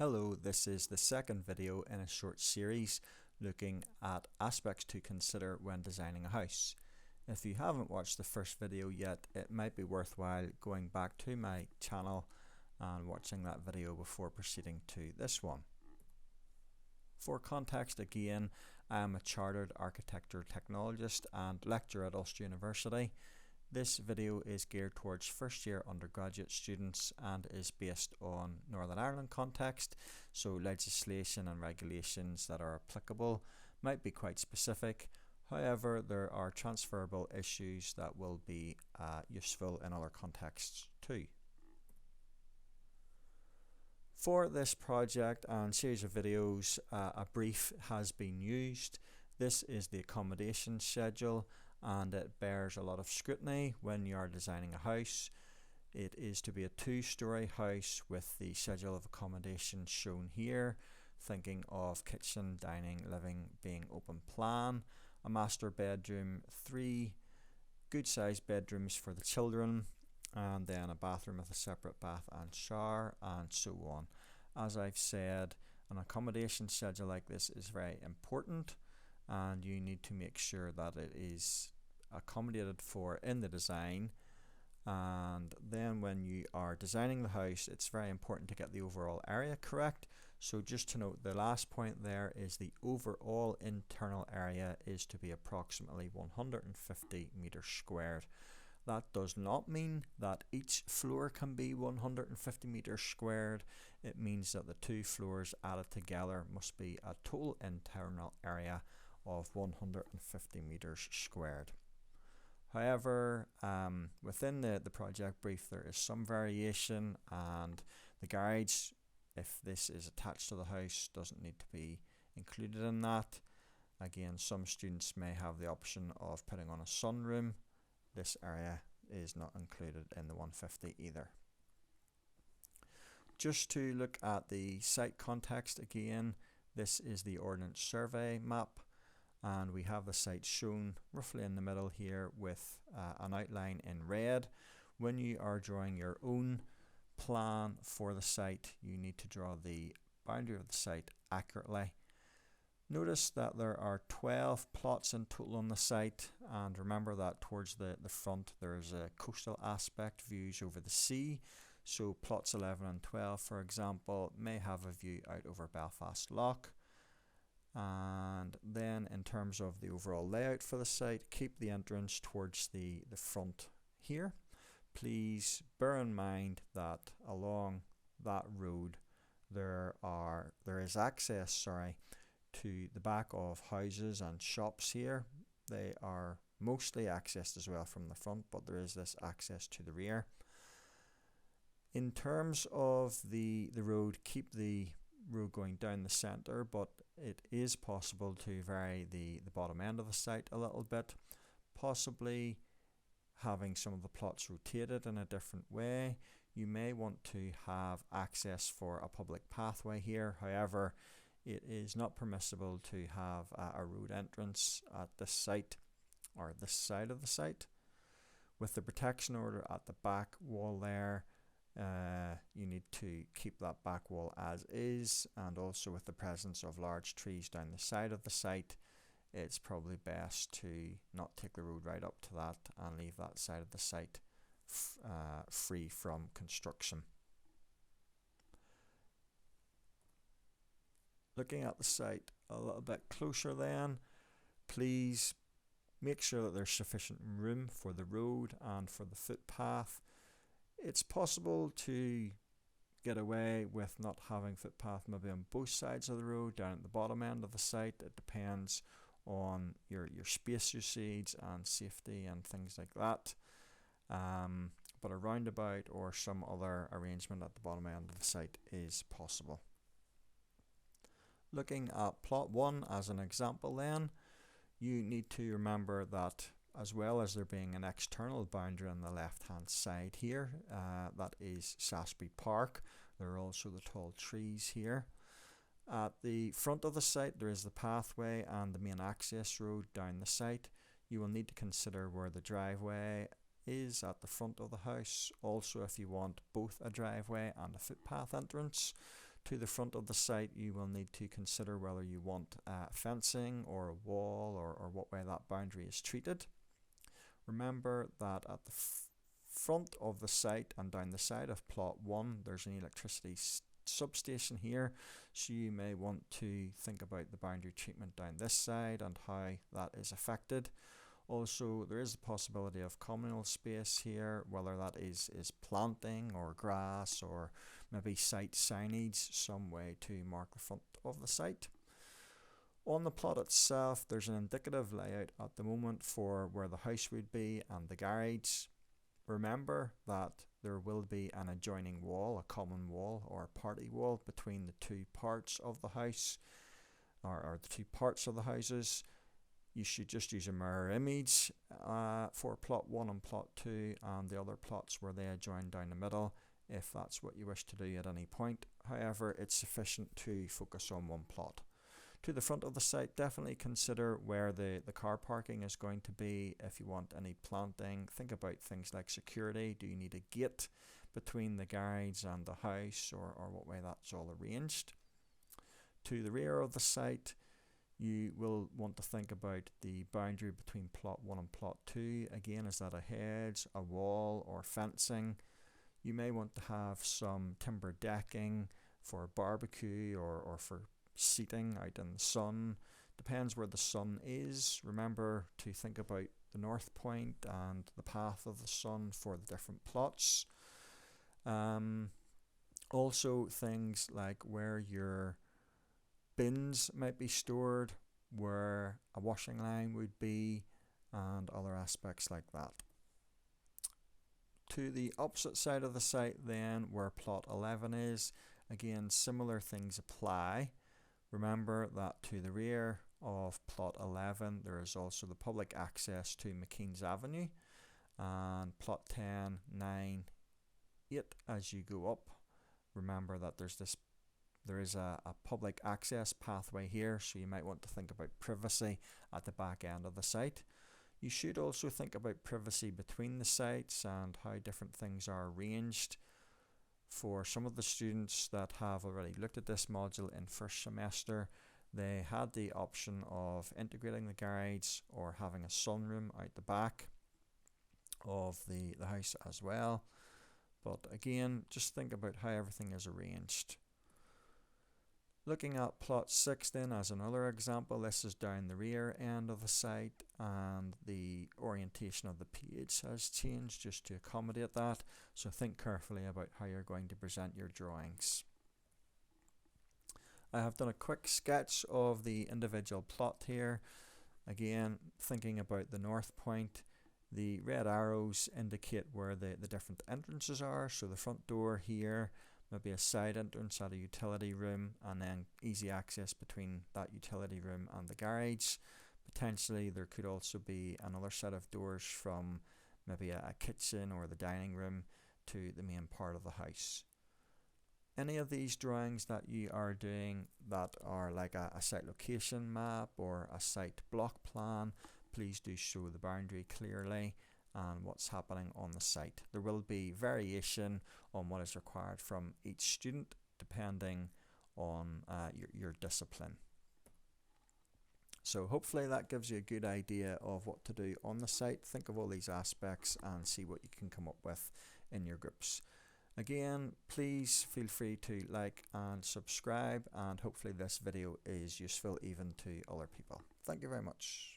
Hello, this is the second video in a short series looking at aspects to consider when designing a house. If you haven't watched the first video yet, it might be worthwhile going back to my channel and watching that video before proceeding to this one. For context again, I am a chartered architecture technologist and lecturer at Ulster University. This video is geared towards first year undergraduate students and is based on Northern Ireland context, so legislation and regulations that are applicable might be quite specific. However, there are transferable issues that will be useful in other contexts too. For this project and series of videos, a brief has been used. This is the accommodation schedule and it bears a lot of scrutiny when you are designing a house. It is to be a two-storey house with the schedule of accommodation shown here, thinking of kitchen, dining, living being open plan, a master bedroom, 3 good sized bedrooms for the children, and then a bathroom with a separate bath and shower, and so on. As I've said, an accommodation schedule like this is very important and you need to make sure that it is accommodated for in the design. And then when you are designing the house, it's very important to get the overall area correct. So just to note, the last point there is the overall internal area is to be approximately 150 meters squared. That does not mean that each floor can be 150 meters squared. It means that the two floors added together must be a total internal area of 150 meters squared. However, within the project brief there is some variation, and the garage, if this is attached to the house, doesn't need to be included in that. Again, some students may have the option of putting on a sunroom. This area is not included in the 150 either. Just to look at the site context again, this is the Ordnance Survey map, and we have the site shown roughly in the middle here with an outline in red. When you are drawing your own plan for the site, you need to draw the boundary of the site accurately. Notice that there are 12 plots in total on the site, and remember that towards the front there is a coastal aspect, views over the sea. So plots 11 and 12, for example, may have a view out over Belfast Lough. And then in terms of the overall layout for the site, keep the entrance towards the front here. Please bear in mind that along that road there is access to the back of houses and shops here. They are mostly accessed as well from the front, but there is this access to the rear. In terms of the road, keep the road going down the center, but it is possible to vary the bottom end of the site a little bit, possibly having some of the plots rotated in a different way. You may want to have access for a public pathway here. However, it is not permissible to have a road entrance at this site or this side of the site. With the protection order at the back wall there, you need to keep that back wall as is, and also with the presence of large trees down the side of the site, it's probably best to not take the road right up to that and leave that side of the site free from construction. Looking at the site a little bit closer then, please make sure that there's sufficient room for the road and for the footpath. It's possible to get away with not having footpath maybe on both sides of the road down at the bottom end of the site. It depends on your space usage and safety and things like that. But a roundabout or some other arrangement at the bottom end of the site is possible. Looking at plot 1 as an example then, you need to remember that as well as there being an external boundary on the left hand side here, that is Shaftesbury Park. There are also the tall trees here. At the front of the site there is the pathway and the main access road down the site. You will need to consider where the driveway is at the front of the house. Also, if you want both a driveway and a footpath entrance, To the front of the site, you will need to consider whether you want fencing or a wall, or what way that boundary is treated. Remember that at the front of the site and down the side of plot 1, there's an electricity substation here, so you may want to think about the boundary treatment down this side and how that is affected. Also, there is a possibility of communal space here, whether that is planting or grass, or maybe site signage, some way to mark the front of the site. On the plot itself, there's an indicative layout at the moment for where the house would be and the garage. Remember that there will be an adjoining wall, a common wall or party wall between the two parts of the house, or the two parts of the houses. You should just use a mirror image for plot 1 and plot 2 and the other plots where they adjoin down the middle, if that's what you wish to do at any point. However, it's sufficient to focus on one plot. To the front of the site, definitely consider where the car parking is going to be. If you want any planting, think about things like security. Do you need a gate between the garage and the house, or what way that's all arranged? To the rear of the site, you will want to think about the boundary between plot 1 and plot 2. Again, is that a hedge, a wall, or fencing? You may want to have some timber decking for barbecue, or for seating out in the sun. Depends where the sun is. Remember to think about the north point and the path of the sun for the different plots. Also, things like where your bins might be stored, where a washing line would be, and other aspects like that. To the opposite side of the site then, where plot 11 is, again similar things apply. Remember that to the rear of plot 11 there is also the public access to McKean's Avenue, and plot 10, 9, 8 as you go up. Remember that there is a public access pathway here, so you might want to think about privacy at the back end of the site. You should also think about privacy between the sites and how different things are arranged. For some of the students that have already looked at this module in first semester, they had the option of integrating the garage or having a sunroom out the back of the house as well. But again, just think about how everything is arranged. Looking at plot 6 then as another example, this is down the rear end of the site, and the orientation of the page has changed just to accommodate that, so think carefully about how you're going to present your drawings. I have done a quick sketch of the individual plot here. Again, thinking about the north point, the red arrows indicate where the different entrances are, so the front door here, maybe a side entrance at a utility room, and then easy access between that utility room and the garage. Potentially there could also be another set of doors from maybe a kitchen or the dining room to the main part of the house. Any of these drawings that you are doing that are like a site location map or a site block plan, please do show the boundary clearly and what's happening on the site. There will be variation on what is required from each student depending on your discipline. So hopefully that gives you a good idea of what to do on the site. Think of all these aspects and see what you can come up with in your groups. Again, please feel free to like and subscribe, and hopefully this video is useful even to other people. Thank you very much.